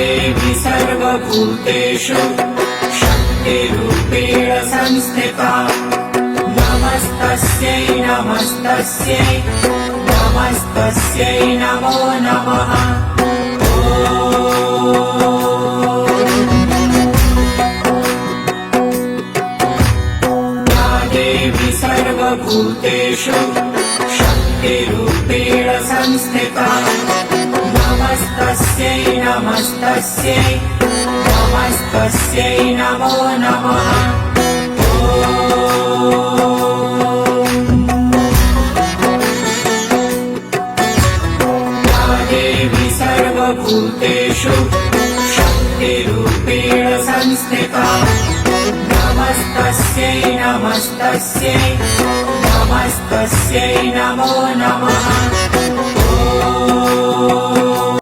देवी सर्वभूतेषु शक्तिरूपेण संस्थिता नमस्तस्यै नमस्तस्यै नमस्तस्यै नमो नमः। या देवी सर्वभूतेषु शक्तिरूपेण संस्थिता नमस्तस्यै नमस्तस्यै नमस्तस्यै नमो नमः। या देवी सर्वभूतेषु शक्तिरूपेण संस्थिता नमस्तस्यै नमस्तस्यै नमस्तस्यै नमो नमः।